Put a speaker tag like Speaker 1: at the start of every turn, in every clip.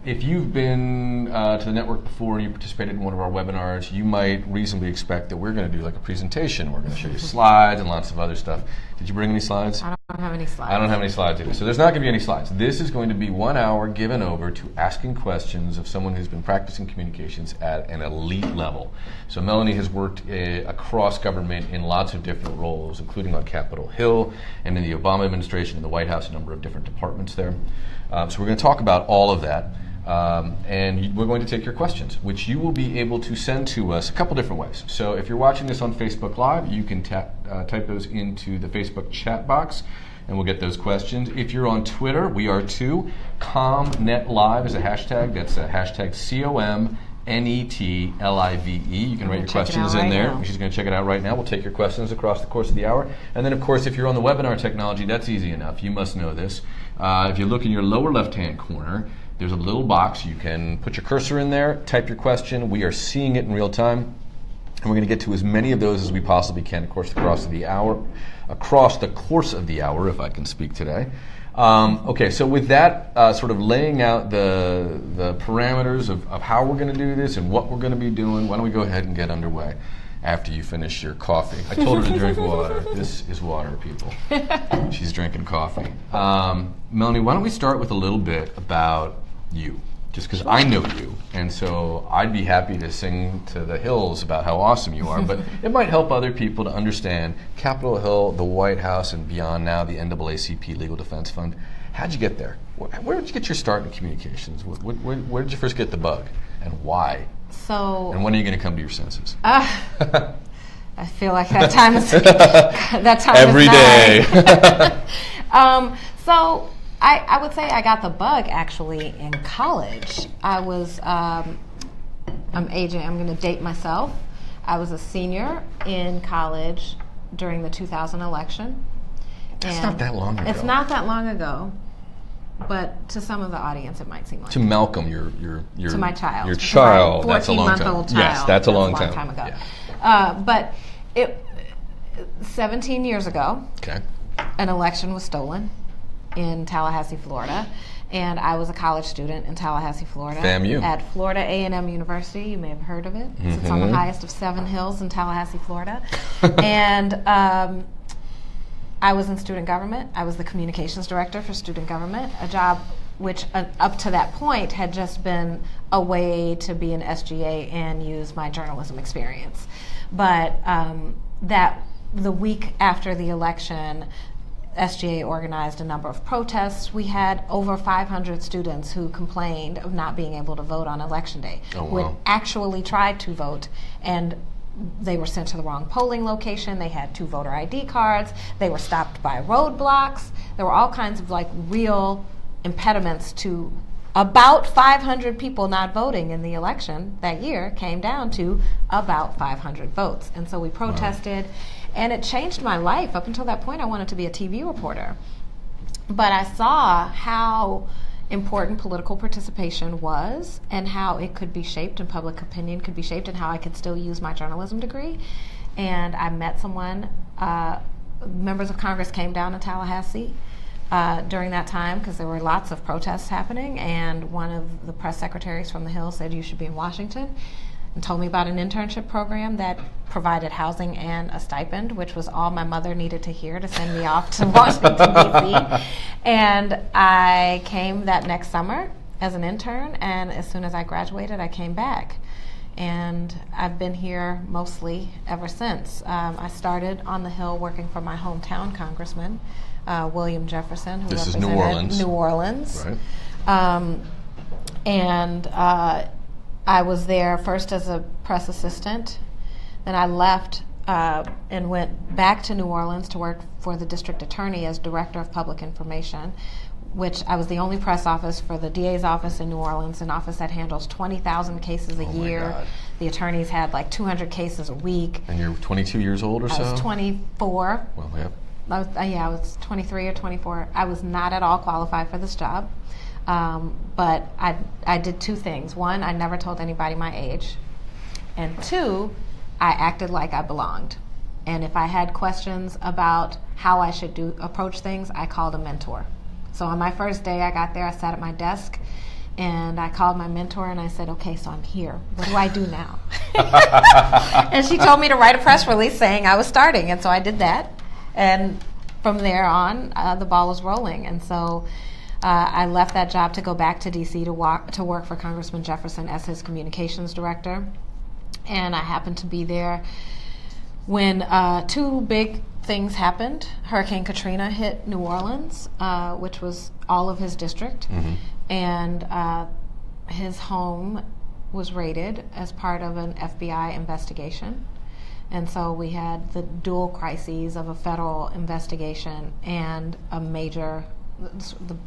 Speaker 1: If you've been to the network before and you participated in one of our webinars, you might reasonably expect that we're going to do like a presentation. We're going to show you slides and lots of other stuff. Did you bring any slides?
Speaker 2: I don't have any slides.
Speaker 1: I don't have any slides either. So there's not going to be any slides. This is going to be 1 hour given over to asking questions of someone who's been practicing communications at an elite level. So Melanie has worked across government in lots of different roles, including on Capitol Hill and in the Obama administration, in the White House, a number of different departments there. So we're going to talk about all of that. And we're going to take your questions, which you will be able to send to us a couple different ways. So if you're watching this on Facebook Live, you can type those into the Facebook chat box, and we'll get those questions. If you're on Twitter, we are too. ComNetLive is a hashtag. That's a hashtag ComNetLive. You can write your questions in there. She's going to check it out right now. We'll take your questions across the course of the hour. And then, of course, if you're on the webinar technology, that's easy enough. You must know this. If you look in your lower left-hand corner, there's a little box. You can put your cursor in there, type your question. We are seeing it in real time, and we're going to get to as many of those as we possibly can, of course, across the course of the hour, if I can speak today. Okay, so with that sort of laying out the parameters of how we're going to do this and what we're going to be doing, why don't we go ahead and get underway after you finish your coffee. I told her to drink water. This is water, people. She's drinking coffee. Melanie, why don't we start with a little bit about you, just because I know you, and so I'd be happy to sing to the hills about how awesome you are, but it might help other people to understand Capitol Hill, the White House, and beyond now, the NAACP Legal Defense Fund. How'd you get there? Where did you get your start in communications? Where did you first get the bug, and why? And when are you going to come to your senses?
Speaker 2: I feel like that time is
Speaker 1: every day.
Speaker 2: So I would say I got the bug actually in college. I was, I'm going to date myself. I was a senior in college during the 2000 election.
Speaker 1: That's not that long ago.
Speaker 2: It's not that long ago, but to some of the audience it might seem like.
Speaker 1: To Malcolm, your
Speaker 2: to my child.
Speaker 1: Your child,
Speaker 2: my
Speaker 1: that's a long time.
Speaker 2: 14-month-old child.
Speaker 1: Yes, that's a long
Speaker 2: time ago.
Speaker 1: Yeah.
Speaker 2: But 17 years ago,
Speaker 1: okay,
Speaker 2: an election was stolen in Tallahassee, Florida, and I was a college student in Tallahassee, Florida.
Speaker 1: FAMU.
Speaker 2: At Florida A&M University. You may have heard of it. Mm-hmm. It's on the highest of 7 hills in Tallahassee, Florida. And I was in student government. I was the communications director for student government, a job which up to that point had just been a way to be an SGA and use my journalism experience. But that the week after the election, SGA organized a number of protests. We had over 500 students who complained of not being able to vote on election day, who had actually tried to vote, and they were sent to the wrong polling location. They had 2 voter ID cards. They were stopped by roadblocks. There were all kinds of real impediments to about 500 people not voting in the election that year. Came down to about 500 votes. And so we protested. Wow. And it changed my life. Up until that point, I wanted to be a TV reporter. But I saw how important political participation was and how it could be shaped and public opinion could be shaped and how I could still use my journalism degree. And I met someone, members of Congress came down to Tallahassee during that time because there were lots of protests happening, and one of the press secretaries from the Hill said, "You should be in Washington," and told me about an internship program that provided housing and a stipend, which was all my mother needed to hear to send me off to Washington, D.C. And I came that next summer as an intern, and as soon as I graduated, I came back. And I've been here mostly ever since. I started on the Hill working for my hometown congressman, William Jefferson, who represented New Orleans.
Speaker 1: Right.
Speaker 2: And I was there first as a press assistant. Then I left and went back to New Orleans to work for the district attorney as director of public information, which I was the only press office for the DA's office in New Orleans, an office that handles 20,000 cases a year.
Speaker 1: God.
Speaker 2: The attorneys had 200 cases a week.
Speaker 1: And you're 22 years old or so?
Speaker 2: I was 24.
Speaker 1: Well, yeah.
Speaker 2: I was 23 or 24. I was not at all qualified for this job. But I did 2 things. 1, I never told anybody my age. And 2, I acted like I belonged. And if I had questions about how I should approach things, I called a mentor. So on my first day I got there, I sat at my desk And I called my mentor and I said, okay, so I'm here. What do I do now? And she told me to write a press release saying I was starting. And so I did that. And from there on, the ball was rolling. And so I left that job to go back to D.C. to work for Congressman Jefferson as his communications director. And I happened to be there when two big things happened. Hurricane Katrina hit New Orleans, which was all of his district. Mm-hmm. And his home was raided as part of an FBI investigation. And so we had the dual crises of a federal investigation and a major,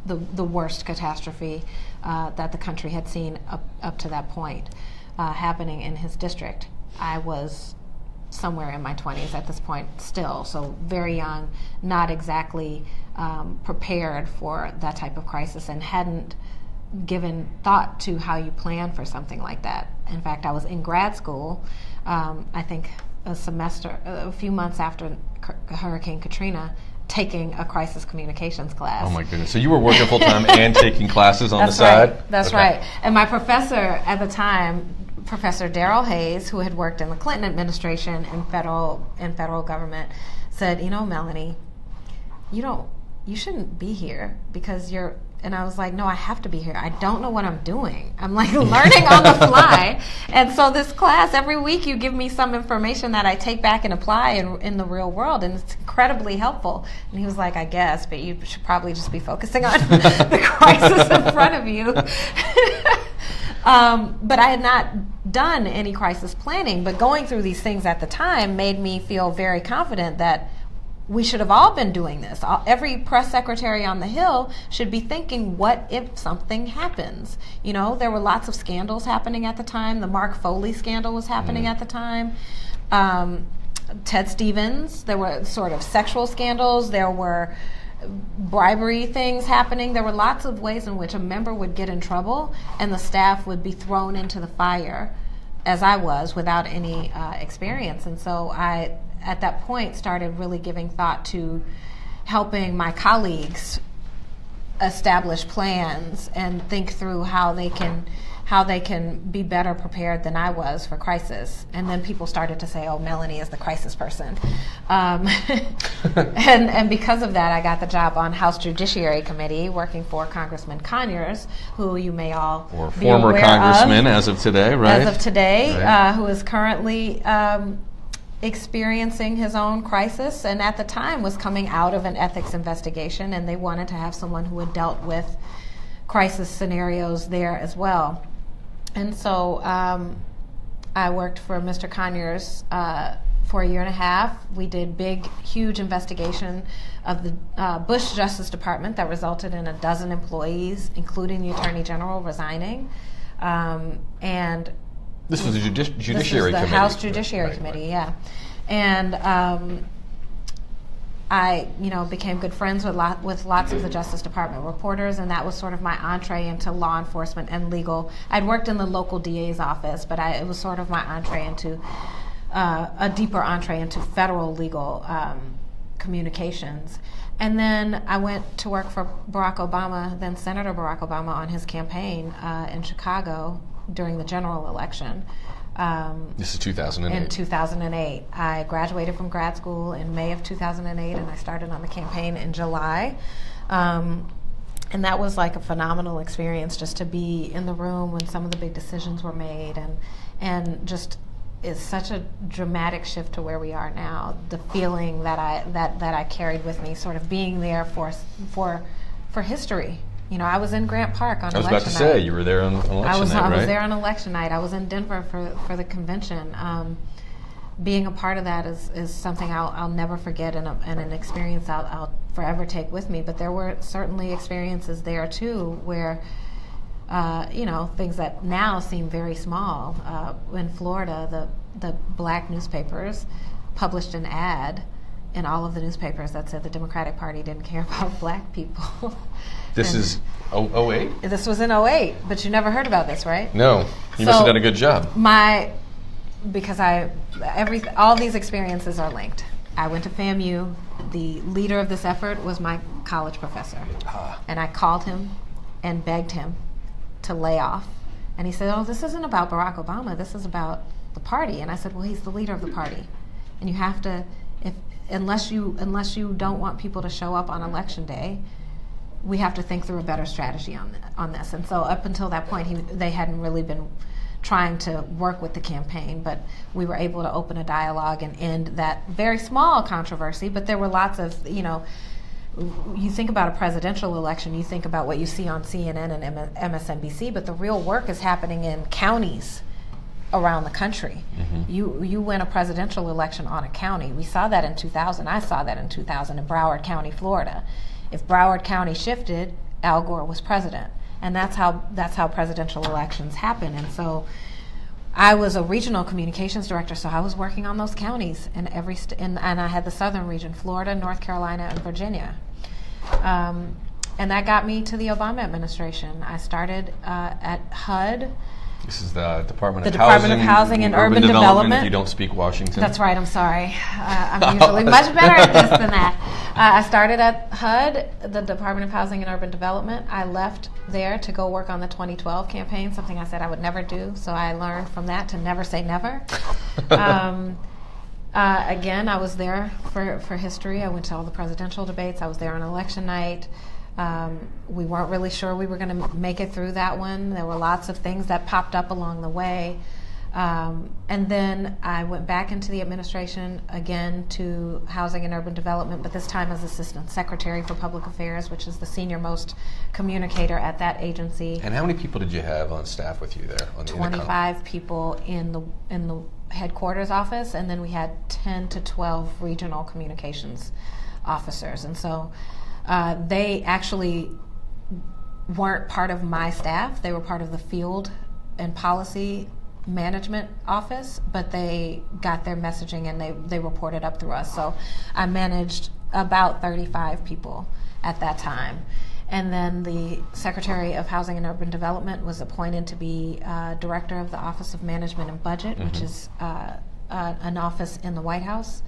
Speaker 2: the worst catastrophe that the country had seen up to that point happening in his district. I was somewhere in my 20s at this point still, so very young, not exactly prepared for that type of crisis, and hadn't given thought to how you plan for something like that. In fact, I was in grad school, I think a few months after Hurricane Katrina, taking a crisis communications class.
Speaker 1: Oh my goodness. So you were working full time and taking classes on the side?
Speaker 2: That's right. And my professor at the time, Professor Darrell Hayes, who had worked in the Clinton administration and federal government, said, Melanie, you shouldn't be here because you're. And I was like, no, I have to be here. I don't know what I'm doing. I'm like learning on the fly. And so this class, every week you give me some information that I take back and apply in the real world. And it's incredibly helpful. And he was like, I guess, but you should probably just be focusing on the crisis in front of you. But I had not done any crisis planning. But going through these things at the time made me feel very confident that we should have all been doing this. Every press secretary on the Hill should be thinking, what if something happens? There were lots of scandals happening at the time. The Mark Foley scandal was happening at the time. Ted Stevens, there were sort of sexual scandals. There were bribery things happening. There were lots of ways in which a member would get in trouble and the staff would be thrown into the fire, as I was, without any experience. And so I, at that point, started really giving thought to helping my colleagues establish plans and think through how they can be better prepared than I was for crisis. And then people started to say, oh, Melanie is the crisis person. And because of that, I got the job on House Judiciary Committee working for Congressman Conyers, who you may all
Speaker 1: or
Speaker 2: be
Speaker 1: former
Speaker 2: aware
Speaker 1: congressman
Speaker 2: of,
Speaker 1: as of today, right?
Speaker 2: As of today,
Speaker 1: right.
Speaker 2: Who is currently experiencing his own crisis, and at the time was coming out of an ethics investigation, and they wanted to have someone who had dealt with crisis scenarios there as well. And so I worked for Mr. Conyers for a year and a half. We did big, huge investigation of the Bush Justice Department that resulted in 12 employees, including the Attorney General, resigning. And
Speaker 1: this was the Judiciary
Speaker 2: Committee. This was the House Judiciary Committee, yeah. And I, became good friends with lots of the Justice Department reporters, and that was sort of my entree into law enforcement and legal. I'd worked in the local DA's office, but it was sort of my entree into a deeper entree into federal legal communications. And then I went to work for Barack Obama, then Senator Barack Obama, on his campaign in Chicago during the general election.
Speaker 1: This is 2008.
Speaker 2: In 2008. I graduated from grad school in May of 2008, and I started on the campaign in July. And that was like a phenomenal experience, just to be in the room when some of the big decisions were made, and just is such a dramatic shift to where we are now. The feeling that I carried with me, sort of being there for history. I was in Grant Park on election night.
Speaker 1: I was about to say, you were there on election night, right?
Speaker 2: I was there on election night. I was in Denver for the convention. Being a part of that is something I'll never forget, and an experience I'll forever take with me. But there were certainly experiences there, too, where, things that now seem very small. In Florida, the black newspapers published an ad in all of the newspapers that said the Democratic Party didn't care about black people.
Speaker 1: This is 08?
Speaker 2: This was in 08, but you never heard about this, right?
Speaker 1: No. You must have done a good job.
Speaker 2: Because all these experiences are linked. I went to FAMU. The leader of this effort was my college professor. And I called him and begged him to lay off. And he said, oh, this isn't about Barack Obama, this is about the party. And I said, well, he's the leader of the party. And you have to, unless you don't want people to show up on election day, we have to think through a better strategy on this. And so up until that point, they hadn't really been trying to work with the campaign, but we were able to open a dialogue and end that very small controversy. But there were lots of, you think about a presidential election, you think about what you see on CNN and MSNBC, but the real work is happening in counties around the country. Mm-hmm. You win a presidential election on a county. We saw that in 2000. I saw that in 2000 in Broward County, Florida. If Broward County shifted, Al Gore was president. And that's how presidential elections happen. And so I was a regional communications director, so I was working on those counties in every and I had the southern region, Florida, North Carolina, and Virginia. And that got me to the Obama administration. I started at HUD.
Speaker 1: This is the Department
Speaker 2: of Housing and Urban Development.
Speaker 1: If you don't speak Washington.
Speaker 2: That's right, I'm sorry. I'm usually much better at this than that. I started at HUD, the Department of Housing and Urban Development. I left there to go work on the 2012 campaign, something I said I would never do, so I learned from that to never say never. Again, I was there for history. I went to all the presidential debates. I was there on election night. We weren't really sure we were going to make it through that one. There were lots of things that popped up along the way. And then I went back into the administration again to Housing and Urban Development, but this time as Assistant Secretary for Public Affairs, which is the senior most communicator at that agency.
Speaker 1: And how many people did you have on staff with you there? On the
Speaker 2: 25 people in the headquarters office, and then we had 10 to 12 regional communications officers. And so they actually weren't part of my staff. They were part of the field and policy management office, but they got their messaging and they reported up through us. So I managed about 35 people at that time. And then the Secretary of Housing and Urban Development was appointed to be Director of the Office of Management and Budget, mm-hmm. which is an office in the White House.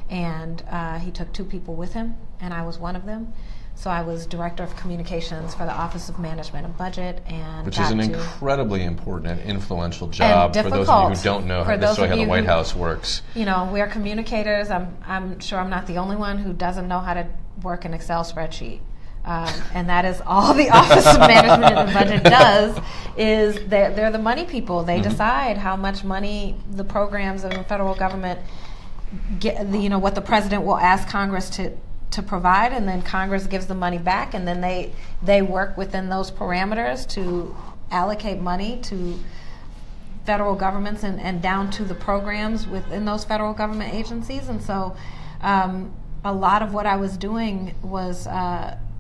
Speaker 2: And he took 2 people with him, and I was one of them. So I was Director of Communications for the Office of Management and Budget, and
Speaker 1: which is an incredibly important and influential job for those of you who don't know necessarily how the White House works.
Speaker 2: We're communicators. I'm sure I'm not the only one who doesn't know how to work an Excel spreadsheet. And that is all the Office of Management and Budget does, is they're the money people. They mm-hmm. decide how much money the programs of the federal government get, what the president will ask Congress to provide, and then Congress gives the money back, and then they work within those parameters to allocate money to federal governments and down to the programs within those federal government agencies. And so a lot of what I was doing was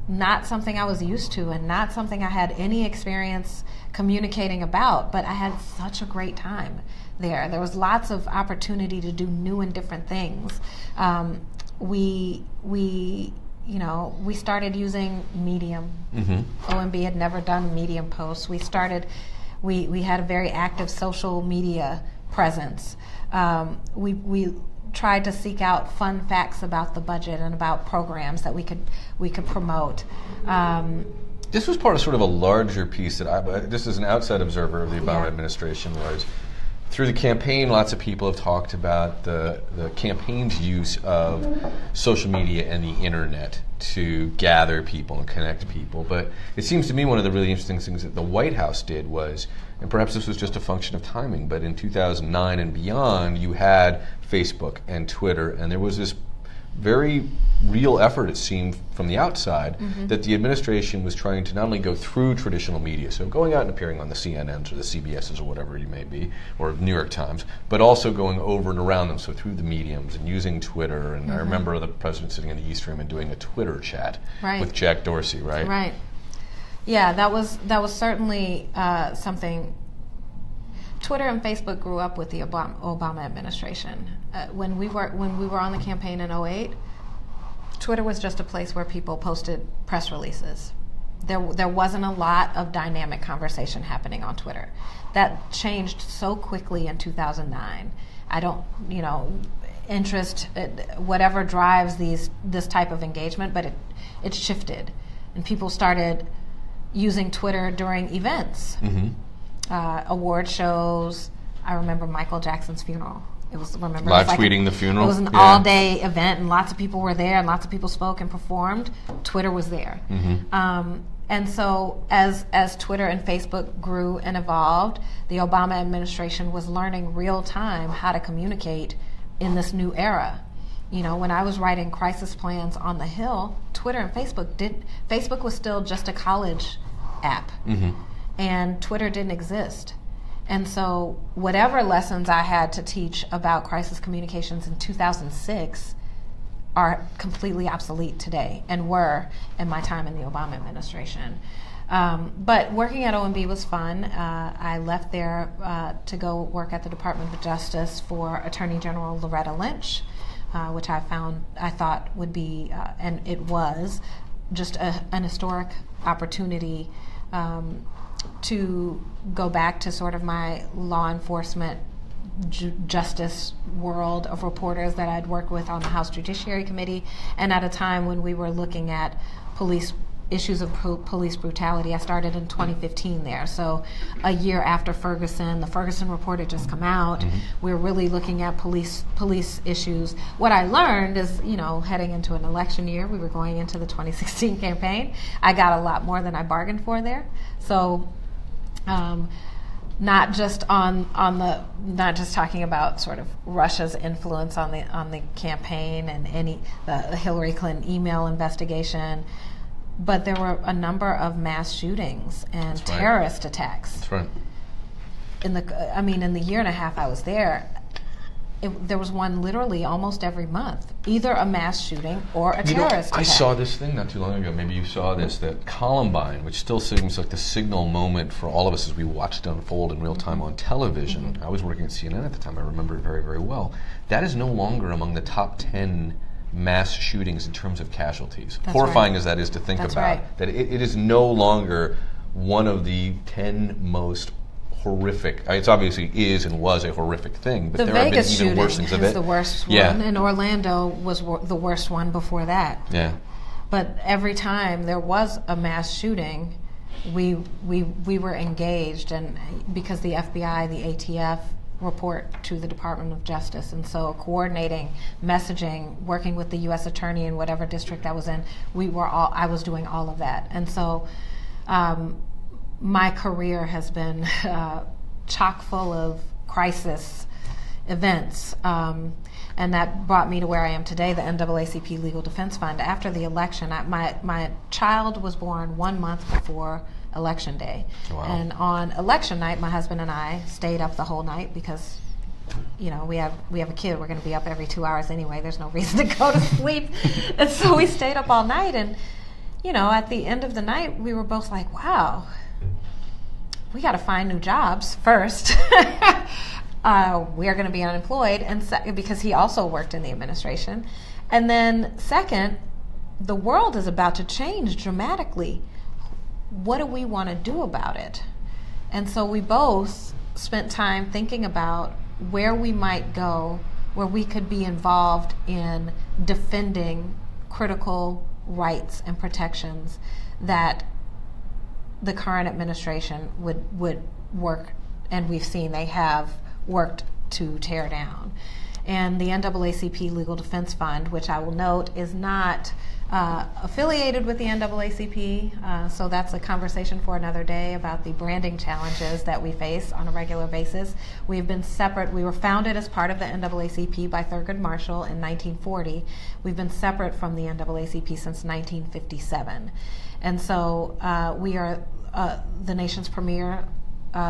Speaker 2: not something I was used to and not something I had any experience communicating about, but I had such a great time there. There was lots of opportunity to do new and different things. We started using Medium. Mm-hmm. OMB had never done Medium posts. We had a very active social media presence. We tried to seek out fun facts about the budget and about programs that we could promote.
Speaker 1: This was part of sort of a larger piece that just as an outside observer of the Obama administration was, through the campaign, lots of people have talked about the campaign's use of social media and the internet to gather people and connect people. But it seems to me one of the really interesting things that the White House did was, and perhaps this was just a function of timing, but in 2009 and beyond, you had Facebook and Twitter, and there was this very real effort, it seemed, from the outside, mm-hmm. that the administration was trying to not only go through traditional media, so going out and appearing on the CNNs or the CBSs or whatever you may be, or New York Times, but also going over and around them, so through the mediums and using Twitter. And mm-hmm. I remember the president sitting in the East Room and doing a Twitter chat with Jack Dorsey, right?
Speaker 2: Right. Yeah, that was certainly something. Twitter and Facebook grew up with the Obama administration. When we were on the campaign in 2008, Twitter was just a place where people posted press releases. There wasn't a lot of dynamic conversation happening on Twitter. That changed so quickly in 2009. I don't, interest, whatever drives this type of engagement, but it shifted, and people started using Twitter during events, award shows. I remember Michael Jackson's funeral. It was
Speaker 1: live tweeting the funeral.
Speaker 2: It was an all-day event, and lots of people were there, and lots of people spoke and performed. Twitter was there, and so as Twitter and Facebook grew and evolved, the Obama administration was learning real time how to communicate in this new era. You know, when I was writing crisis plans on the Hill, Twitter and Facebook was still just a college app, and Twitter didn't exist. And so whatever lessons I had to teach about crisis communications in 2006 are completely obsolete today, and were in my time in the Obama administration. But working at OMB was fun. I left there to go work at the Department of Justice for Attorney General Loretta Lynch, which I thought would be, and it was, just an historic opportunity to go back to sort of my law enforcement justice world of reporters that I'd worked with on the House Judiciary Committee, and at a time when we were looking at issues of police brutality. I started in 2015 there, so a year after Ferguson. The Ferguson report had just come out. We were really looking at police issues. What I learned is, you know, heading into an election year, we were going into the 2016 campaign. I got a lot more than I bargained for there. So not just not just talking about sort of Russia's influence on the campaign and the Hillary Clinton email investigation, but there were a number of mass shootings and terrorist attacks.
Speaker 1: That's right.
Speaker 2: In the year and a half I was there, there was one literally almost every month, either a mass shooting or a terrorist attack.
Speaker 1: I saw this thing not too long ago, maybe you saw this, that Columbine, which still seems like the signal moment for all of us as we watched it unfold in real time on television. I was working at CNN at the time, I remember it very, very well. That is no longer among the top 10 mass shootings in terms of casualties.
Speaker 2: That's
Speaker 1: horrifying
Speaker 2: right.
Speaker 1: as that is to think
Speaker 2: That's
Speaker 1: about,
Speaker 2: right.
Speaker 1: that it is no longer one of the 10 most horrific. It obviously is and was a horrific thing, but
Speaker 2: the
Speaker 1: there
Speaker 2: Vegas
Speaker 1: have been even worse things of it.
Speaker 2: The worst one, and Orlando was the worst one before that.
Speaker 1: Yeah.
Speaker 2: But every time there was a mass shooting, we were engaged, and because the FBI, the ATF report to the Department of Justice, and so coordinating, messaging, working with the U.S. Attorney in whatever district I was in, I was doing all of that, and so my career has been chock full of crisis events, and that brought me to where I am today, the NAACP Legal Defense Fund. After the election, my child was born 1 month before Election Day.
Speaker 1: Wow.
Speaker 2: And on election night, my husband and I stayed up the whole night because, you know, we have a kid. We're going to be up every 2 hours anyway. There's no reason to go to sleep. And so we stayed up all night. And, you know, at the end of the night, we were both like, wow, we got to find new jobs first. We're going to be unemployed, and because he also worked in the administration. And then second, the world is about to change dramatically. What do we want to do about it? And so we both spent time thinking about where we might go, where we could be involved in defending critical rights and protections that the current administration would work, and we've seen they have worked to tear down. And the NAACP Legal Defense Fund, which I will note is not affiliated with the NAACP, so that's a conversation for another day about the branding challenges that we face on a regular basis. We've been separate. We were founded as part of the NAACP by Thurgood Marshall in 1940. We've been separate from the NAACP since 1957. And so we are the nation's premier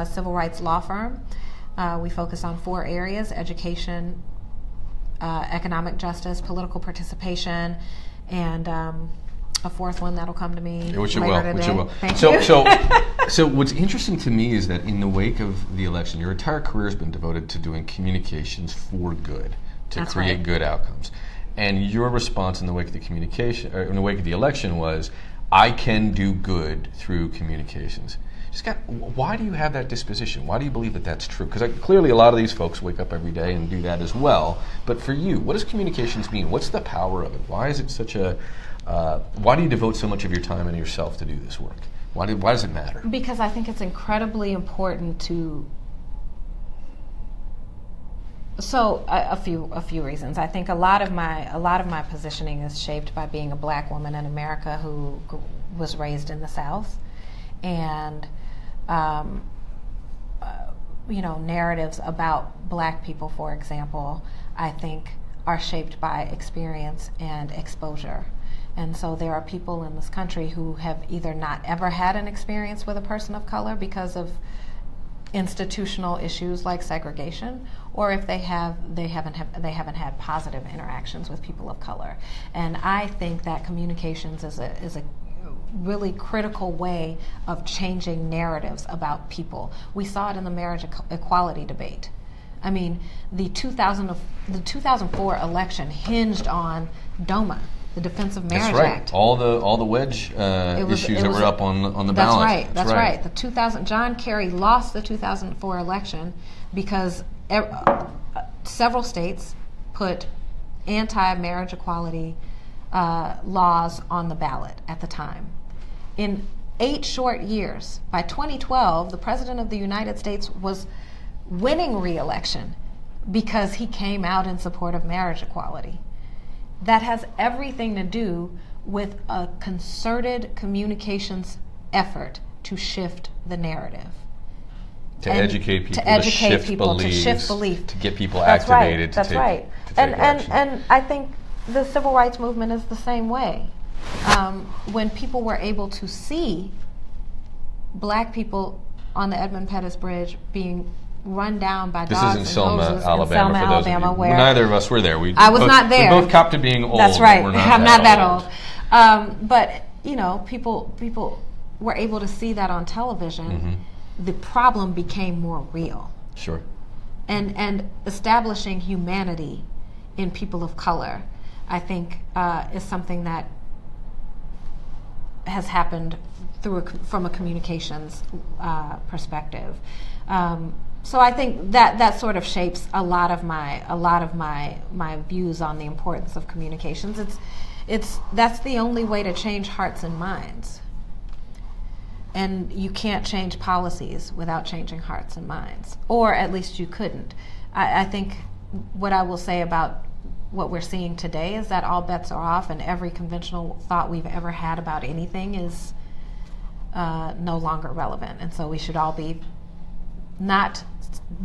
Speaker 2: civil rights law firm. We focus on 4 areas: education, economic justice, political participation, and a fourth one that'll come to me
Speaker 1: which
Speaker 2: later today.
Speaker 1: Which you will.
Speaker 2: Thank you.
Speaker 1: So what's interesting to me is that in the wake of the election, your entire career has been devoted to doing communications for good, to
Speaker 2: That's
Speaker 1: create
Speaker 2: right.
Speaker 1: good outcomes. And your response in the wake of the communication, or in the wake of the election, was, I can do good through communications. Why do you have that disposition? Why do you believe that that's true? Because clearly a lot of these folks wake up every day and do that as well. But for you, what does communications mean? What's the power of it? Why is it such a? Why do you devote so much of your time and yourself to do this work? Why does it matter?
Speaker 2: Because I think it's incredibly important to. So a few reasons. I think a lot of my positioning is shaped by being a black woman in America who was raised in the South, and narratives about black people, for example, I think are shaped by experience and exposure. And so there are people in this country who have either not ever had an experience with a person of color because of institutional issues like segregation, or if they haven't had positive interactions with people of color. And I think that communications is a really critical way of changing narratives about people. We saw it in the marriage equality debate. I mean, the 2004 election hinged on DOMA, the Defense of Marriage Act.
Speaker 1: All the wedge issues that were up on the ballot.
Speaker 2: That's right. John Kerry lost the 2004 election because several states put anti-marriage equality laws on the ballot at the time. In 8 short years, by 2012, the President of the United States was winning re-election because he came out in support of marriage equality. That has everything to do with a concerted communications effort to shift the narrative.
Speaker 1: To educate people, to shift belief, to get people activated.
Speaker 2: That's right. And I think the civil rights movement is the same way. When people were able to see black people on the Edmund Pettus Bridge being run down by dogs and hoses in Selma, Alabama, where
Speaker 1: neither of us were there.
Speaker 2: I was not there.
Speaker 1: We both copped to being old.
Speaker 2: That's right. I'm not that
Speaker 1: old.
Speaker 2: But people were able to see that on television. Mm-hmm. The problem became more real.
Speaker 1: Sure.
Speaker 2: And establishing humanity in people of color, I think, is something that has happened from a communications perspective. So I think that sort of shapes a lot of my views on the importance of communications. That's the only way to change hearts and minds. And you can't change policies without changing hearts and minds, or at least you couldn't. I think what I will say about what we're seeing today is that all bets are off, and every conventional thought we've ever had about anything is no longer relevant. And so we should all be not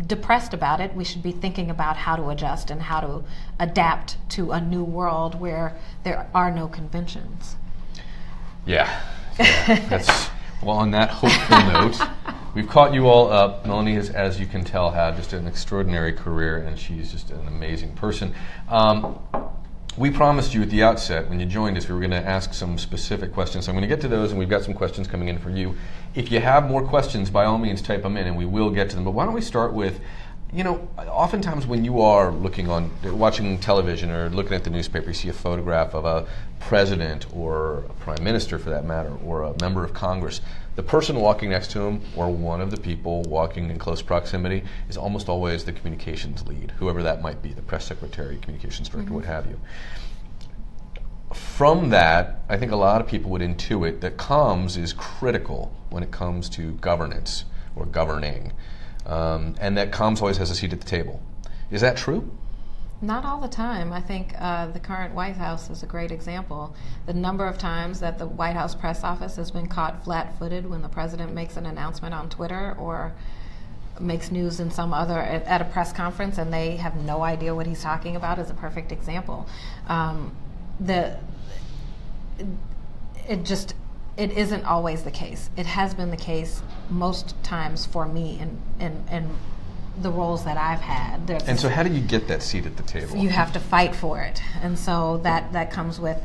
Speaker 2: depressed about it. We should be thinking about how to adjust and how to adapt to a new world where there are no conventions.
Speaker 1: Yeah. That's well, on that hopeful note, we've caught you all up. Melanie has, as you can tell, had just an extraordinary career, and she's just an amazing person. We promised you at the outset when you joined us we were going to ask some specific questions. So I'm going to get to those, and we've got some questions coming in for you. If you have more questions, by all means type them in, and we will get to them. But why don't we start with, oftentimes when you are watching television or looking at the newspaper, you see a photograph of a president or a prime minister, for that matter, or a member of Congress. The person walking next to him, or one of the people walking in close proximity, is almost always the communications lead, whoever that might be, the press secretary, communications director, mm-hmm. what have you. From that, I think a lot of people would intuit that comms is critical when it comes to governance or governing, and that comms always has a seat at the table. Is that true?
Speaker 2: Not all the time. I think the current White House is a great example. The number of times that the White House press office has been caught flat-footed when the president makes an announcement on Twitter or makes news in at a press conference and they have no idea what he's talking about is a perfect example. It isn't always the case. It has been the case most times for me in the roles that I've had.
Speaker 1: And so how do you get that seat at the table?
Speaker 2: You have to fight for it. And so that comes with,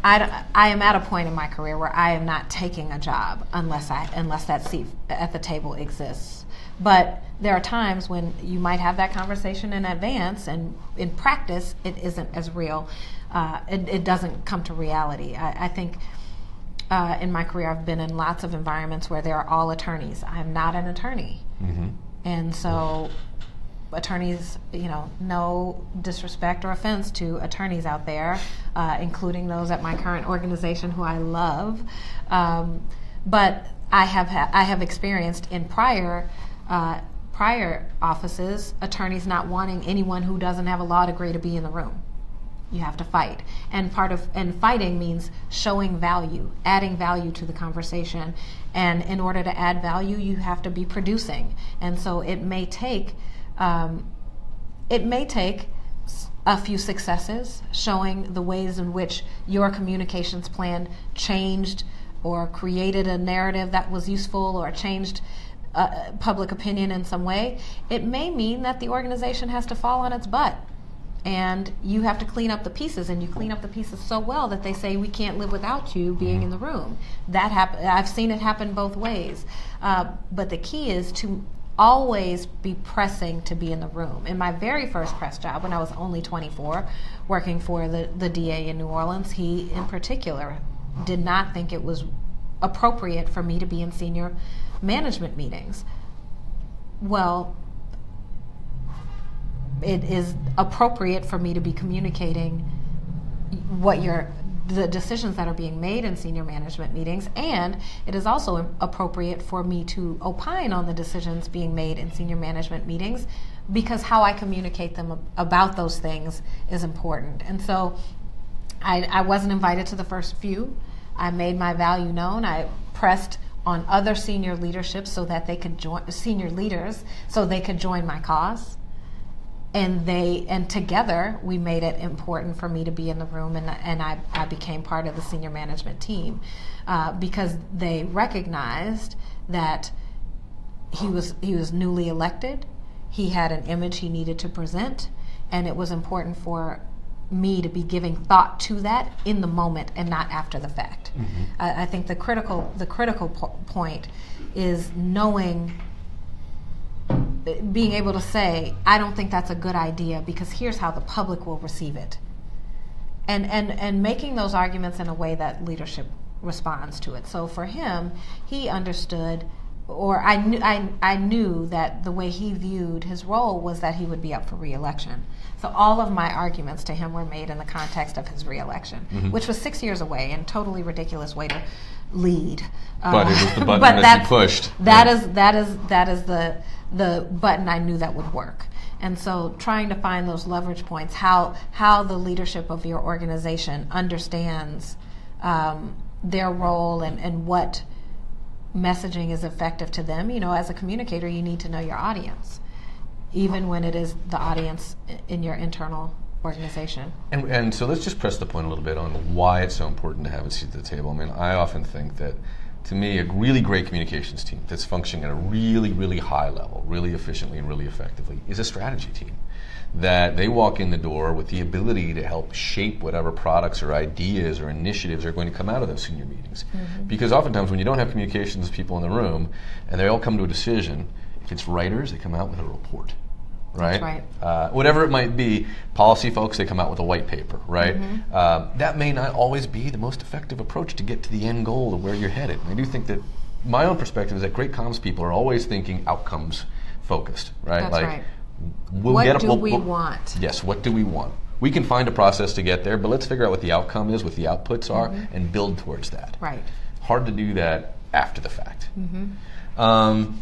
Speaker 2: I am at a point in my career where I am not taking a job unless that seat at the table exists. But there are times when you might have that conversation in advance, and in practice it isn't as real. It doesn't come to reality. I think in my career I've been in lots of environments where there are all attorneys. I'm not an attorney. Mm-hmm. And so attorneys, no disrespect or offense to attorneys out there, including those at my current organization who I love. But I have experienced in prior offices, attorneys not wanting anyone who doesn't have a law degree to be in the room. You have to fight, and fighting means showing value, adding value to the conversation, and in order to add value, you have to be producing. And so it may take a few successes, showing the ways in which your communications plan changed or created a narrative that was useful or changed public opinion in some way. It may mean that the organization has to fall on its butt, and you have to clean up the pieces, and you clean up the pieces so well that they say, we can't live without you being in the room. I've seen it happen both ways. But the key is to always be pressing to be in the room. In my very first press job, when I was only 24, working for the DA in New Orleans, he in particular did not think it was appropriate for me to be in senior management meetings. Well, it is appropriate for me to be communicating the decisions that are being made in senior management meetings, and it is also appropriate for me to opine on the decisions being made in senior management meetings, because how I communicate them about those things is important. And so I wasn't invited to the first few. I made my value known. I pressed on other senior leadership so that they could join, senior leaders, so they could join my cause. And together we made it important for me to be in the room, and I became part of the senior management team because they recognized that he was newly elected. He had an image he needed to present, and it was important for me to be giving thought to that in the moment and not after the fact. Mm-hmm. I think the critical point is being able to say, I don't think that's a good idea because here's how the public will receive it. And making those arguments in a way that leadership responds to it. So for him, he understood, or I knew that the way he viewed his role was that he would be up for re-election. So all of my arguments to him were made in the context of his re-election, mm-hmm. which was 6 years away, and totally ridiculous way to lead.
Speaker 1: But it was the button that you pushed.
Speaker 2: That is the button I knew that would work. And so trying to find those leverage points, how the leadership of your organization understands their role and what messaging is effective to them. You know, as a communicator, you need to know your audience, even when it is the audience in your internal organization.
Speaker 1: And so let's just press the point a little bit on why it's so important to have a seat at the table. I mean, I often think that, to me, a really great communications team that's functioning at a really, really high level, really efficiently and really effectively, is a strategy team. That they walk in the door with the ability to help shape whatever products or ideas or initiatives are going to come out of those senior meetings. Mm-hmm. Because oftentimes when you don't have communications people in the room and they all come to a decision, if it's writers, they come out with a report. Right?
Speaker 2: That's right.
Speaker 1: Whatever it might be, policy folks, they come out with a white paper, right? Mm-hmm. That may not always be the most effective approach to get to the end goal of where you're headed. And I do think that my own perspective is that great comms people are always thinking outcomes focused, right?
Speaker 2: That's
Speaker 1: like,
Speaker 2: right.
Speaker 1: What
Speaker 2: do we want?
Speaker 1: Yes, what do we want? We can find a process to get there, but let's figure out what the outcome is, what the outputs are, mm-hmm. and build towards that.
Speaker 2: Right.
Speaker 1: Hard to do that after the fact.
Speaker 2: Mm-hmm.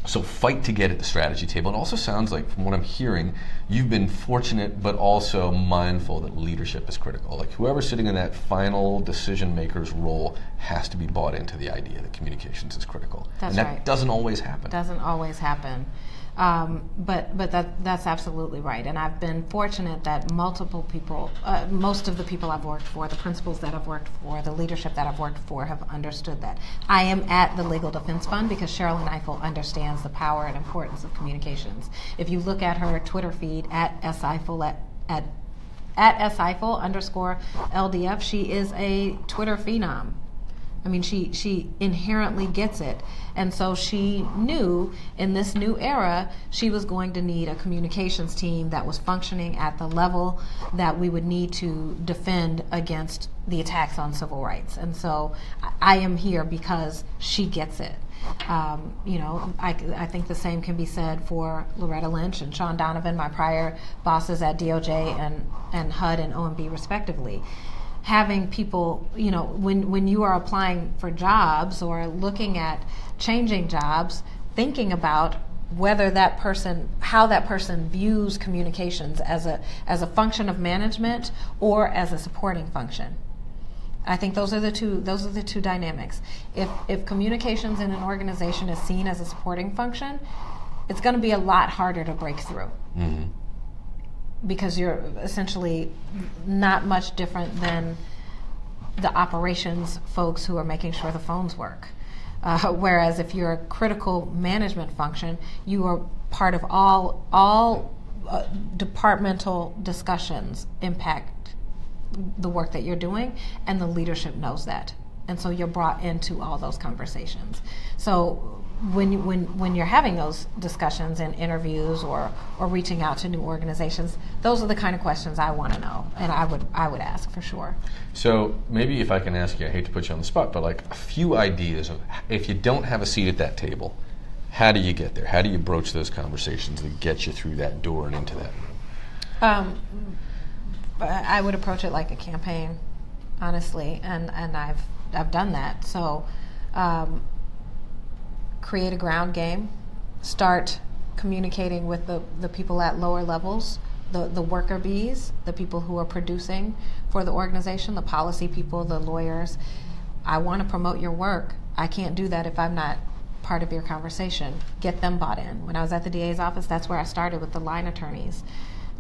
Speaker 1: So fight to get at the strategy table. It also sounds like, from what I'm hearing, you've been fortunate but also mindful that leadership is critical. Like whoever's sitting in that final decision maker's role has to be bought into the idea that communications is critical.
Speaker 2: That's
Speaker 1: and that
Speaker 2: right.
Speaker 1: doesn't always happen.
Speaker 2: Doesn't always happen. But that's absolutely right. And I've been fortunate that multiple people, most of the people I've worked for, the principals that I've worked for, the leadership that I've worked for have understood that. I am at the Legal Defense Fund because Cheryl Eiffel understands the power and importance of communications. If you look at her Twitter feed at @seifel at @seifel_LDF, she is a Twitter phenom. I mean, she inherently gets it. And so she knew in this new era, she was going to need a communications team that was functioning at the level that we would need to defend against the attacks on civil rights. And so I am here because she gets it. You know, I think the same can be said for Loretta Lynch and Sean Donovan, my prior bosses at DOJ and HUD and OMB respectively. having people, when you are applying for jobs or looking at changing jobs, thinking about how that person views communications as a function of management or as a supporting function. I think those are the two dynamics. If communications in an organization is seen as a supporting function, it's going to be a lot harder to break through. Mm-hmm. Because you're essentially not much different than the operations folks who are making sure the phones work. Whereas if you're a critical management function, you are part of all departmental discussions impact the work that you're doing, and the leadership knows that. And so you're brought into all those conversations. So when you're having those discussions and interviews or reaching out to new organizations, those are the kind of questions I want to know, and I would ask for sure.
Speaker 1: So maybe if I can ask you, I hate to put you on the spot, but like a few ideas of, if you don't have a seat at that table, how do you get there? How do you broach those conversations that get you through that door and into that room?
Speaker 2: I would approach it like a campaign, honestly, and I've done that. So create a ground game, start communicating with the people at lower levels, the worker bees, the people who are producing for the organization, the policy people, the lawyers. I want to promote your work. I can't do that if I'm not part of your conversation. Get them bought in. When I was at the DA's office, that's where I started with the line attorneys.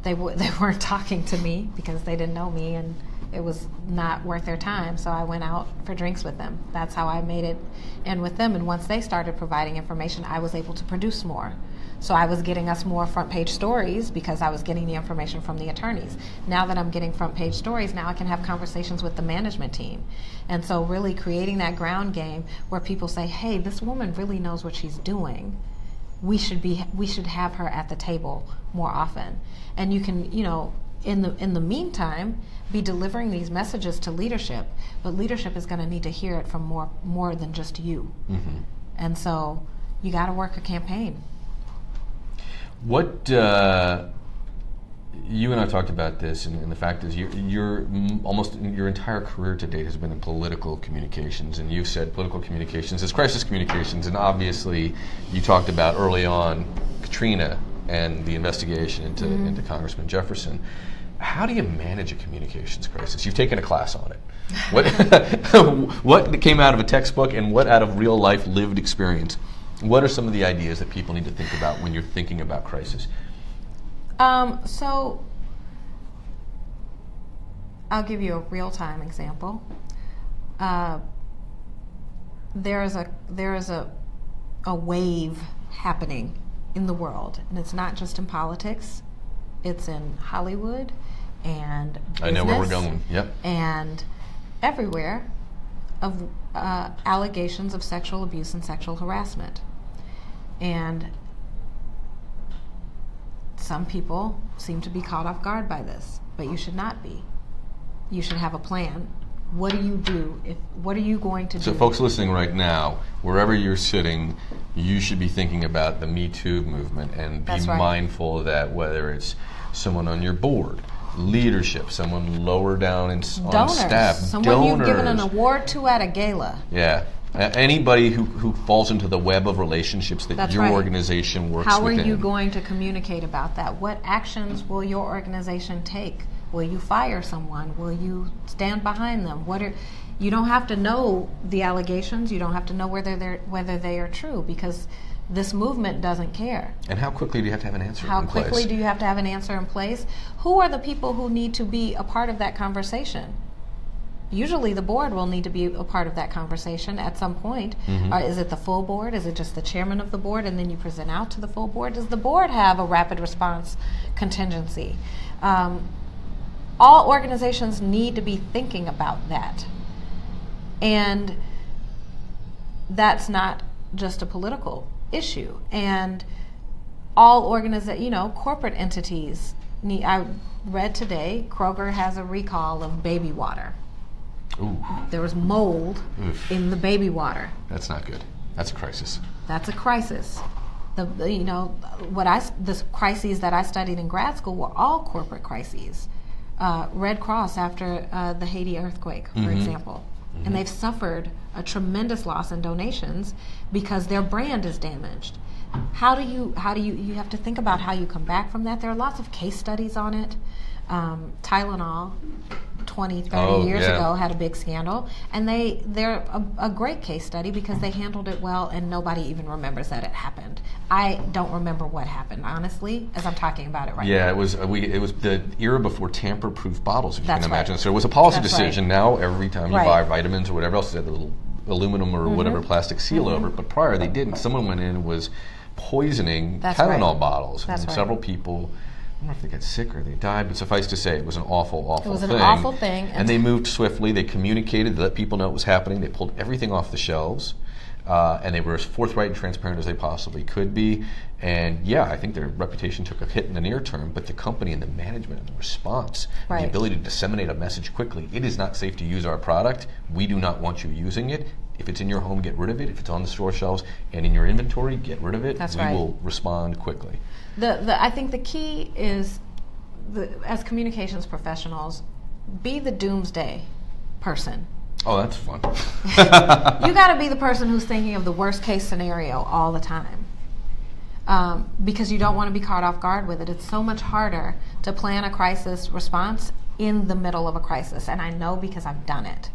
Speaker 2: They weren't talking to me because they didn't know me, and it was not worth their time, so I went out for drinks with them. That's how I made it in with them, and once they started providing information, I was able to produce more. So I was getting us more front page stories because I was getting the information from the attorneys. Now that I'm getting front page stories, now I can have conversations with the management team. And so really creating that ground game where people say, hey, this woman really knows what she's doing. We should have her at the table more often. And you can, in the meantime, be delivering these messages to leadership, but leadership is going to need to hear it from more than just you. Mm-hmm. And so you got to work a campaign.
Speaker 1: What you and I talked about this, and the fact is, you're almost your entire career to date has been in political communications, and you've said political communications is crisis communications, and obviously you talked about early on Katrina and the investigation into Congressman Jefferson. How do you manage a communications crisis? You've taken a class on it. What came out of a textbook and what out of real life lived experience? What are some of the ideas that people need to think about when you're thinking about crisis?
Speaker 2: So I'll give you a real-time example. There is a wave happening in the world, and it's not just in politics. It's in Hollywood and business,
Speaker 1: I know where we're going. Yep.
Speaker 2: And everywhere of allegations of sexual abuse and sexual harassment. And some people seem to be caught off guard by this, but you should not be. You should have a plan. What do you do? What are you going to do?
Speaker 1: So folks listening right now, wherever you're sitting, you should be thinking about the Me Too movement and be mindful that whether it's someone on your board, leadership, someone lower down on staff,
Speaker 2: someone you've given an award to at a gala.
Speaker 1: Yeah. Anybody who falls into the web of relationships that your organization works within.
Speaker 2: How are you going to communicate about that? What actions will your organization take? Will you fire someone? Will you stand behind them? You don't have to know the allegations. You don't have to know whether they are true, because this movement doesn't care.
Speaker 1: And how quickly do you have to have an answer in place?
Speaker 2: How quickly do you have to have an answer in place? Who are the people who need to be a part of that conversation? Usually the board will need to be a part of that conversation at some point. Mm-hmm. Is it the full board? Is it just the chairman of the board and then you present out to the full board? Does the board have a rapid response contingency? All organizations need to be thinking about that. And that's not just a political issue. And all corporate entities need. I read today, Kroger has a recall of baby water.
Speaker 1: Ooh.
Speaker 2: There was mold in the baby water.
Speaker 1: That's not good. That's a crisis.
Speaker 2: That's a crisis. The crises that I studied in grad school were all corporate crises. Red Cross after the Haiti earthquake, for example. And they've suffered a tremendous loss in donations because their brand is damaged. You have to think about how you come back from that. There are lots of case studies on it. Tylenol 20, 30 years ago had a big scandal, and they're a great case study because they handled it well and nobody even remembers that it happened. I don't remember what happened, honestly, as I'm talking about it right now.
Speaker 1: Yeah, it was the era before tamper-proof bottles, if you
Speaker 2: That's
Speaker 1: can imagine.
Speaker 2: right.
Speaker 1: So it was a policy
Speaker 2: That's
Speaker 1: decision.
Speaker 2: right.
Speaker 1: Now every time you buy vitamins or whatever else, they had the little aluminum or whatever plastic seal over it, but prior they didn't. Someone went in and was poisoning Tylenol bottles.
Speaker 2: That's
Speaker 1: and
Speaker 2: right.
Speaker 1: Several people, I don't know if they got sick or they died, but suffice to say, it was an awful thing.
Speaker 2: It was an awful thing.
Speaker 1: And they moved swiftly. They communicated. They let people know it was happening. They pulled everything off the shelves. And they were as forthright and transparent as they possibly could be. And yeah, I think their reputation took a hit in the near term, but the company and the management and the response, the ability to disseminate a message quickly, it is not safe to use our product. We do not want you using it. If it's in your home, get rid of it. If it's on the store shelves and in your inventory, get rid of it.
Speaker 2: That's
Speaker 1: we
Speaker 2: right.
Speaker 1: will respond quickly.
Speaker 2: I think the key is, as communications professionals, be the doomsday person.
Speaker 1: Oh, that's fun.
Speaker 2: You got to be the person who's thinking of the worst case scenario all the time, because you don't want to be caught off guard with it. It's so much harder to plan a crisis response in the middle of a crisis, and I know because I've done it.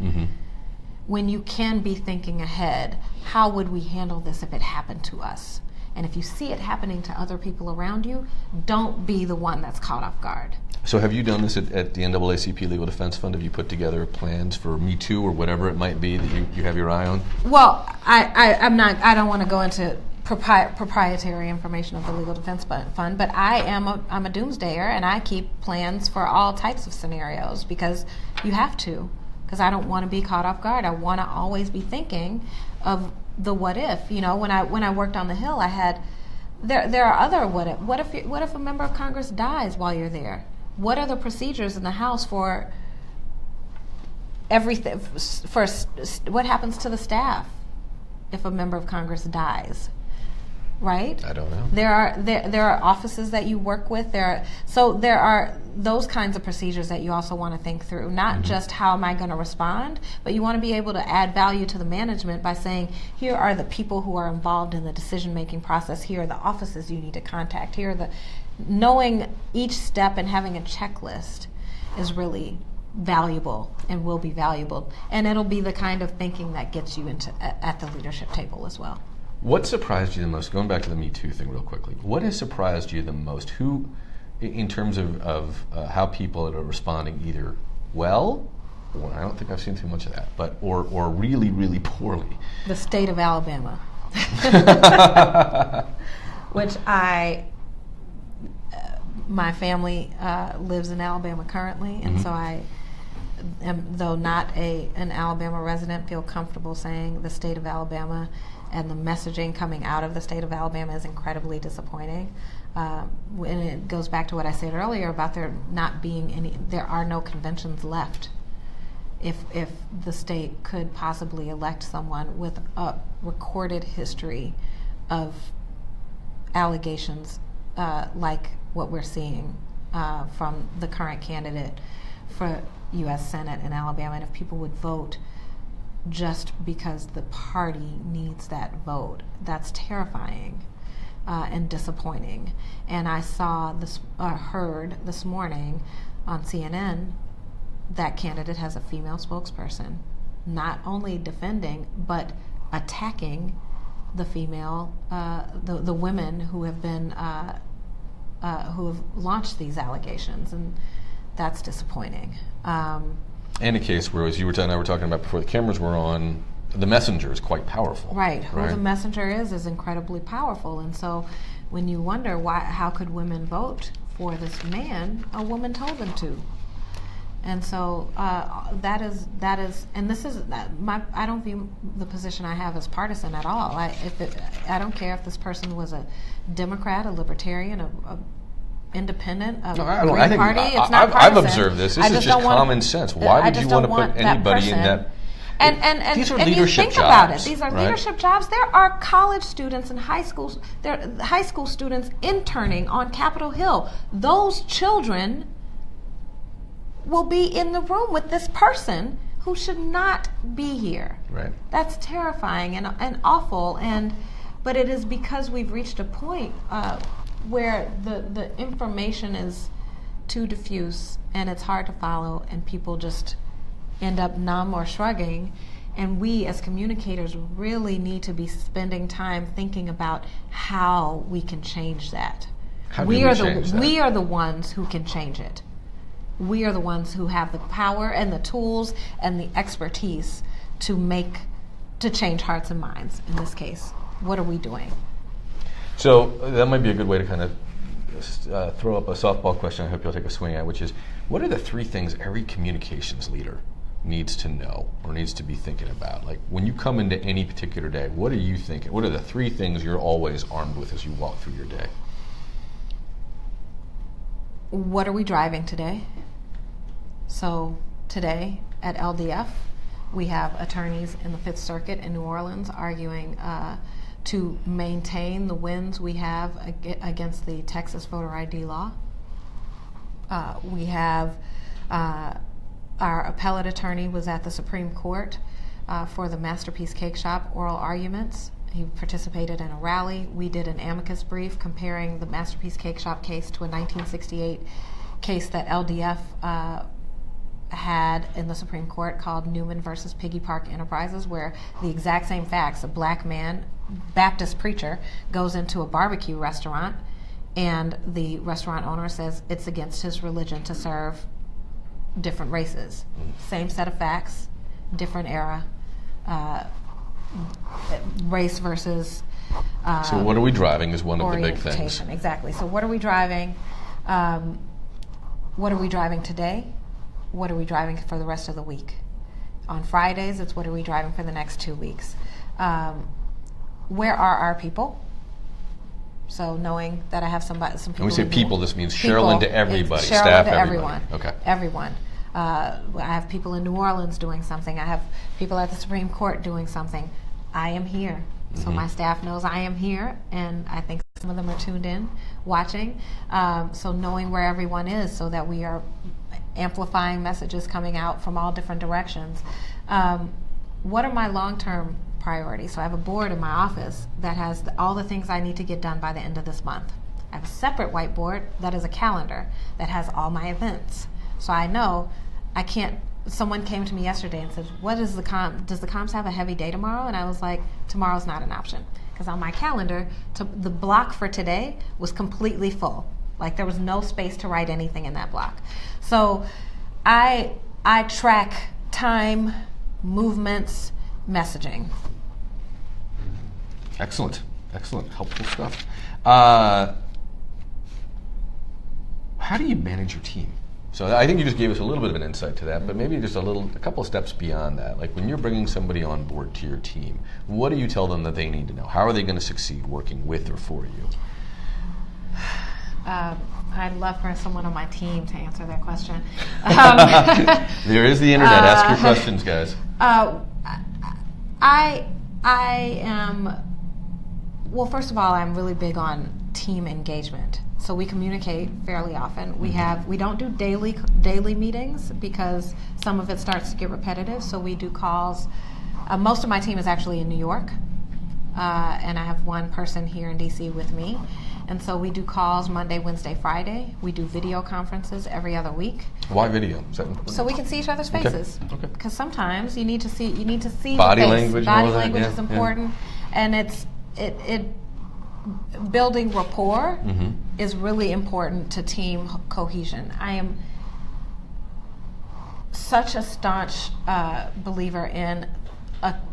Speaker 2: When you can be thinking ahead, how would we handle this if it happened to us? And if you see it happening to other people around you, don't be the one that's caught off guard.
Speaker 1: So have you done this at the NAACP Legal Defense Fund? Have you put together plans for Me Too or whatever it might be that you have your eye on?
Speaker 2: Well, I don't want to go into proprietary information of the Legal Defense Fund, but I'm a doomsdayer, and I keep plans for all types of scenarios because you have to, because I don't want to be caught off guard. I want to always be thinking of the what if. You know, when I worked on the Hill, I had there are other what if. What if a member of Congress dies while you're there? What are the procedures in the House for everything? For what happens to the staff if a member of Congress dies? Right?
Speaker 1: I don't know.
Speaker 2: There are offices that you work with. There are those kinds of procedures that you also want to think through. Not just how am I going to respond, but you want to be able to add value to the management by saying, here are the people who are involved in the decision-making process. Here are the offices you need to contact. Here are knowing each step and having a checklist is really valuable and will be valuable. And it'll be the kind of thinking that gets you at the leadership table as well.
Speaker 1: What surprised you the most? Going back to the Me Too thing real quickly. What has surprised you the most? Who, in terms of how people are responding either well, or I don't think I've seen too much of that, but or really, really poorly?
Speaker 2: The state of Alabama. Which my family lives in Alabama currently, and so I am, though not an Alabama resident, feel comfortable saying the state of Alabama and the messaging coming out of the state of Alabama is incredibly disappointing. And it goes back to what I said earlier about there are no conventions left. If the state could possibly elect someone with a recorded history of allegations like what we're seeing from the current candidate for U.S. Senate in Alabama, and if people would vote just because the party needs that vote, that's terrifying and disappointing. And I heard this morning on CNN that candidate has a female spokesperson, not only defending but attacking the female, the women who have been who have launched these allegations, and that's disappointing.
Speaker 1: And a case where, as you and I were talking about before the cameras were on, the messenger is quite powerful.
Speaker 2: Right. Who the messenger is incredibly powerful. And so when you wonder how could women vote for this man, a woman told them to. And so that is, and this is I don't view the position I have as partisan at all. I don't care if this person was a Democrat, a Libertarian, a independent, a Green Party. It's not partisan.
Speaker 1: I've observed this. This is just common sense. Why would you want to put anybody in that?
Speaker 2: And
Speaker 1: these are
Speaker 2: and
Speaker 1: leadership
Speaker 2: you think
Speaker 1: jobs,
Speaker 2: about it. These are
Speaker 1: right?
Speaker 2: leadership jobs. There are college students and high school students interning on Capitol Hill. Those children will be in the room with this person who should not be here.
Speaker 1: Right.
Speaker 2: That's terrifying and awful. But it is because we've reached a point where the information is too diffuse and it's hard to follow, and people just end up numb or shrugging. And we as communicators really need to be spending time thinking about how we can change that. We are the ones who can change it. We are the ones who have the power and the tools and the expertise to change hearts and minds. In this case, what are we doing?
Speaker 1: So that might be a good way to kind of throw up a softball question I hope you'll take a swing at, which is, what are the 3 things every communications leader needs to know or needs to be thinking about? Like, when you come into any particular day, what are you thinking? What are the 3 things you're always armed with as you walk through your day?
Speaker 2: What are we driving today? So today at LDF, we have attorneys in the Fifth Circuit in New Orleans arguing to maintain the wins we have against the Texas voter ID law. We have our appellate attorney was at the Supreme Court for the Masterpiece Cake Shop oral arguments. He participated in a rally. We did an amicus brief comparing the Masterpiece Cake Shop case to a 1968 case that LDF had in the Supreme Court called Newman versus Piggy Park Enterprises, where the exact same facts, a black man, Baptist preacher, goes into a barbecue restaurant, and the restaurant owner says it's against his religion to serve different races. Same set of facts, different era, race versus
Speaker 1: so what are we driving is one of the big things.
Speaker 2: Exactly. So what are we driving? What are we driving today? What are we driving for the rest of the week? On Fridays, it's what are we driving for the next 2 weeks? Where are our people? So knowing that I have some people.
Speaker 1: When we say people, this means Sherilyn to everybody,
Speaker 2: Sherilyn
Speaker 1: staff,
Speaker 2: to
Speaker 1: everyone.
Speaker 2: Okay. Everyone. I have people in New Orleans doing something. I have people at the Supreme Court doing something. I am here. So my staff knows I am here, and I think some of them are tuned in, watching. So knowing where everyone is so that we are amplifying messages coming out from all different directions. What are my long-term priorities? So I have a board in my office that has all the things I need to get done by the end of this month. I have a separate whiteboard that is a calendar that has all my events. So I know I can't. Someone came to me yesterday and said, does the comms have a heavy day tomorrow? And I was like, tomorrow's not an option. Because on my calendar, the block for today was completely full. Like, there was no space to write anything in that block. So I track time, movements, messaging.
Speaker 1: Excellent. Helpful stuff. How do you manage your team? So I think you just gave us a little bit of an insight to that, but maybe just a couple of steps beyond that. Like, when you're bringing somebody on board to your team, what do you tell them that they need to know? How are they going to succeed working with or for you?
Speaker 2: I'd love for someone on my team to answer that question.
Speaker 1: There is the internet. Ask your questions, guys.
Speaker 2: I am, well, first of all, I'm really big on team engagement. So we communicate fairly often. We don't do daily meetings because some of it starts to get repetitive. So we do calls. Most of my team is actually in New York, and I have one person here in DC with me. And so we do calls Monday, Wednesday, Friday. We do video conferences every other week.
Speaker 1: Why video? Is that important?
Speaker 2: So we can see each other's faces. Okay. Because sometimes you need to see
Speaker 1: body
Speaker 2: the face.
Speaker 1: language.
Speaker 2: Body language is important, and it building rapport is really important to team cohesion. I am such a staunch believer in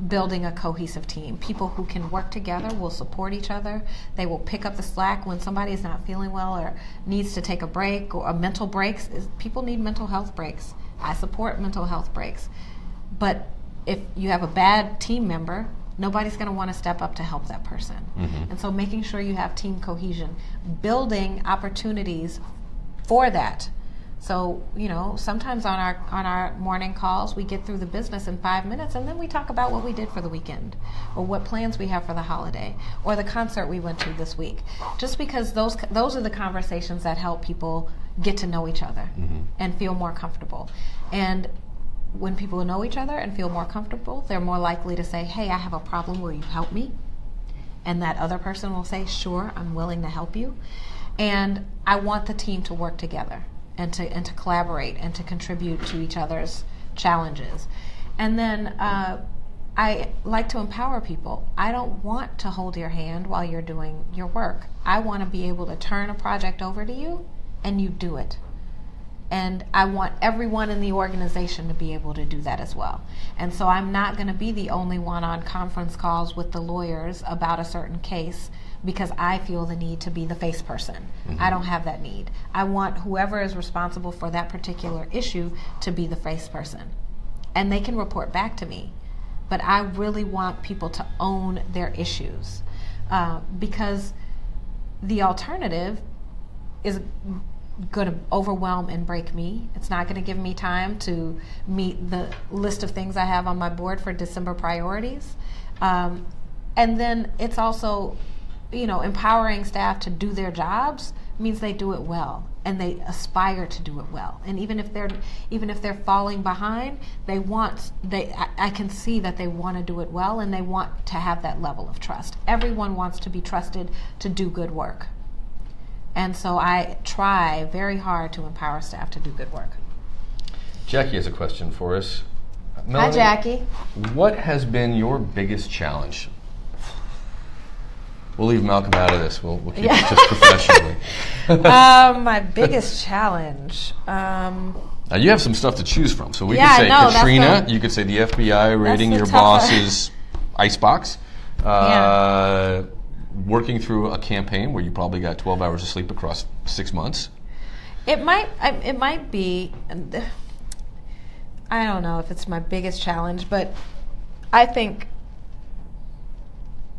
Speaker 2: building a cohesive team. People who can work together will support each other. They will pick up the slack when somebody is not feeling well or needs to take a break, or mental breaks. People need mental health breaks. I support mental health breaks. But if you have a bad team member, nobody's going to want to step up to help that person. And so making sure you have team cohesion, building opportunities for that So, sometimes on our morning calls, we get through the business in 5 minutes, and then we talk about what we did for the weekend, or what plans we have for the holiday, or the concert we went to this week. Just because those are the conversations that help people get to know each other and feel more comfortable. And when people know each other and feel more comfortable, they're more likely to say, "Hey, I have a problem. Will you help me?" And that other person will say, "Sure, I'm willing to help you." And I want the team to work together and to collaborate and to contribute to each other's challenges. And then I like to empower people. I don't want to hold your hand while you're doing your work. I want to be able to turn a project over to you and you do it. And I want everyone in the organization to be able to do that as well. And so I'm not going to be the only one on conference calls with the lawyers about a certain case because I feel the need to be the face person. I don't have that need. I want whoever is responsible for that particular issue to be the face person. And they can report back to me. But I really want people to own their issues because the alternative is going to overwhelm and break me. It's not going to give me time to meet the list of things I have on my board for December priorities. And then it's also, empowering staff to do their jobs means they do it well and they aspire to do it well. And even if they're falling behind, I can see that they want to do it well and they want to have that level of trust. Everyone wants to be trusted to do good work. And so I try very hard to empower staff to do good work.
Speaker 1: Jackie has a question for us. Melanie,
Speaker 2: hi, Jackie.
Speaker 1: What has been your biggest challenge? We'll leave Malcolm out of this. We'll keep it just professionally.
Speaker 2: My biggest challenge.
Speaker 1: Now you have some stuff to choose from. So we could say Katrina. You could say the FBI raiding your boss's icebox. Working through a campaign where you probably got 12 hours of sleep across 6 months.
Speaker 2: It might be. I don't know if it's my biggest challenge, but I think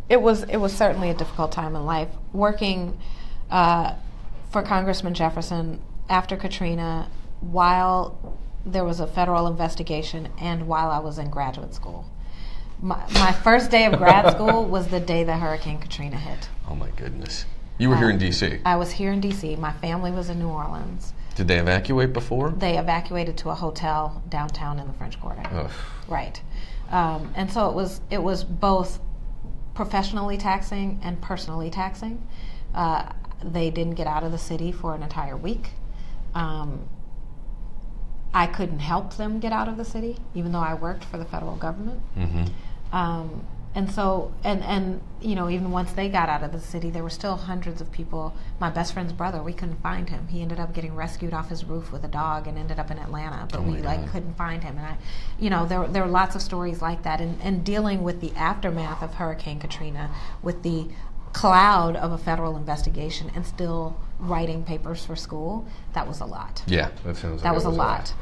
Speaker 2: it was certainly a difficult time in life. Working for Congressman Jefferson after Katrina, while there was a federal investigation, and while I was in graduate school. My first day of grad school was the day that Hurricane Katrina hit.
Speaker 1: Oh my goodness. You were here in D.C.?
Speaker 2: I was here in D.C. My family was in New Orleans.
Speaker 1: Did they evacuate before?
Speaker 2: They evacuated to a hotel downtown in the French Quarter.
Speaker 1: Ugh.
Speaker 2: Right. And so it was both professionally taxing and personally taxing. They didn't get out of the city for an entire week. I couldn't help them get out of the city, even though I worked for the federal government. And so, even once they got out of the city, there were still hundreds of people. My best friend's brother, we couldn't find him. He ended up getting rescued off his roof with a dog and ended up in Atlanta, but we couldn't find him. And there were lots of stories like that. And dealing with the aftermath of Hurricane Katrina, with the cloud of a federal investigation, and still writing papers for school, that was a lot.
Speaker 1: Yeah, that sounds like
Speaker 2: that was a lot.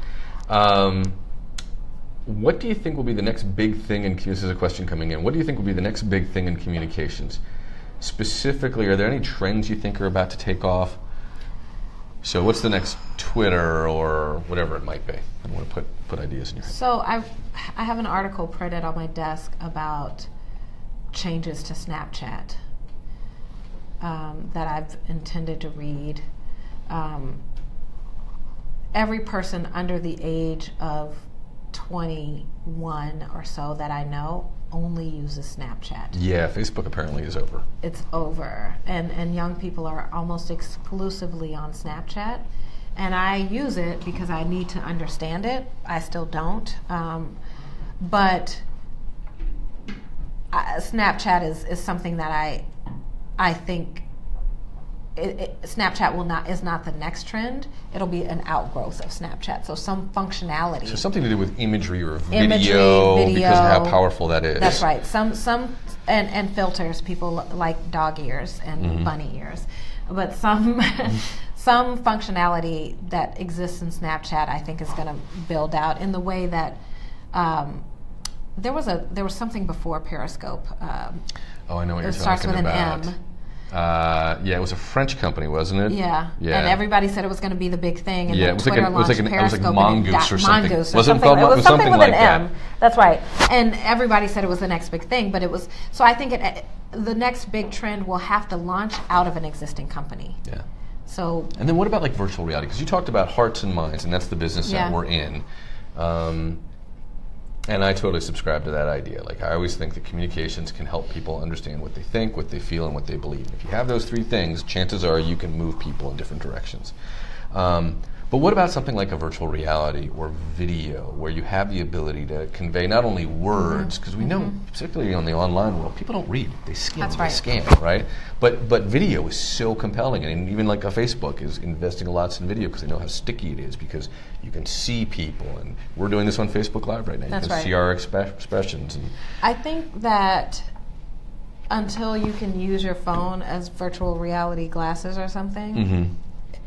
Speaker 1: What do you think will be the next big thing in, this is a question coming in, what do you think will be the next big thing in communications? Specifically, are there any trends you think are about to take off? So what's the next Twitter or whatever it might be? I don't want to put ideas in your head.
Speaker 2: So I have an article printed on my desk about changes to Snapchat that I've intended to read. Every person under the age of 21 or so that I know only uses Snapchat.
Speaker 1: Yeah, Facebook apparently is over.
Speaker 2: It's over. And young people are almost exclusively on Snapchat. And I use it because I need to understand it. I still don't. But Snapchat is something that I think Snapchat is not the next trend. It'll be an outgrowth of Snapchat. So some functionality.
Speaker 1: So something to do with imagery or video because of how powerful that is.
Speaker 2: That's right. Some and filters. People like dog ears and bunny ears, but some functionality that exists in Snapchat, I think, is going to build out in the way that there was something before Periscope.
Speaker 1: I know what you're talking about.
Speaker 2: It starts with an M.
Speaker 1: Yeah, it was a French company, wasn't it?
Speaker 2: Yeah.
Speaker 1: Yeah.
Speaker 2: And everybody said it was going to be the big thing. And
Speaker 1: yeah,
Speaker 2: then Twitter launched Periscope.
Speaker 1: It was like Mongoose or something.
Speaker 2: Mongoose or
Speaker 1: was
Speaker 2: something. It was something with
Speaker 1: like
Speaker 2: an
Speaker 1: that.
Speaker 2: M. That's right. And everybody said it was the next big thing, but it was. So I think the next big trend will have to launch out of an existing company.
Speaker 1: Yeah.
Speaker 2: So.
Speaker 1: And then what about like virtual reality? Because you talked about hearts and minds, and that's the business that we're in. And I totally subscribe to that idea. Like, I always think that communications can help people understand what they think, what they feel, and what they believe. If you have those three things, chances are you can move people in different directions. But what about something like a virtual reality or video, where you have the ability to convey not only words, because we know, particularly on the online world, people don't read; they skim,
Speaker 2: That's right.
Speaker 1: they scan, right? But video is so compelling, and even like a Facebook is investing lots in video because they know how sticky it is, because you can see people, and we're doing this on Facebook Live right now.
Speaker 2: That's
Speaker 1: you can
Speaker 2: right.
Speaker 1: see our expressions. And
Speaker 2: I think that until you can use your phone as virtual reality glasses or something.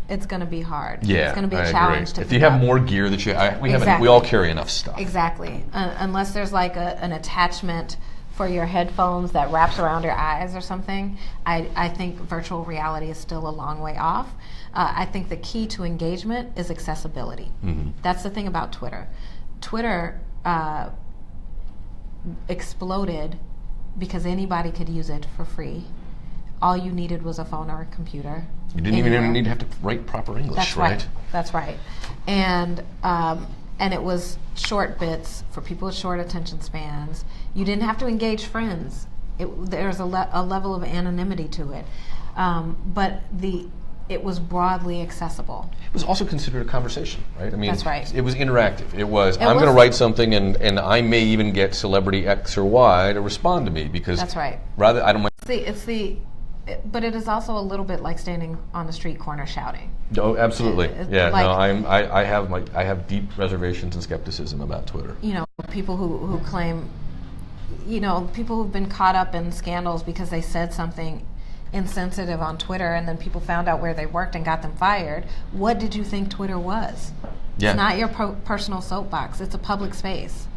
Speaker 2: It's going to be hard.
Speaker 1: Yeah,
Speaker 2: it's going to be
Speaker 1: I
Speaker 2: a challenge
Speaker 1: agree.
Speaker 2: to
Speaker 1: if you have more gear that we all carry enough stuff.
Speaker 2: Exactly. Unless there's like an attachment for your headphones that wraps around your eyes or something, I think virtual reality is still a long way off. I think the key to engagement is accessibility. That's the thing about Twitter. Twitter exploded because anybody could use it for free. All you needed was a phone or a computer.
Speaker 1: You didn't even need to have to write proper English,
Speaker 2: That's right? That's right. And it was short bits for people with short attention spans. You didn't have to engage friends. There's a level of anonymity to it. But it was broadly accessible.
Speaker 1: It was also considered a conversation, right? I mean,
Speaker 2: that's right.
Speaker 1: It was interactive. I'm going to write something, and I may even get celebrity X or Y to respond to me, because
Speaker 2: that's right.
Speaker 1: Rather, I don't mind.
Speaker 2: But it is also a little bit like standing on the street corner shouting.
Speaker 1: Oh, absolutely. I have deep reservations and skepticism about Twitter.
Speaker 2: You know, people who claim, people who've been caught up in scandals because they said something insensitive on Twitter, and then people found out where they worked and got them fired. What did you think Twitter was? Yeah. It's not your personal soapbox. It's a public space.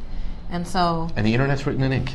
Speaker 2: And the
Speaker 1: internet's written in ink.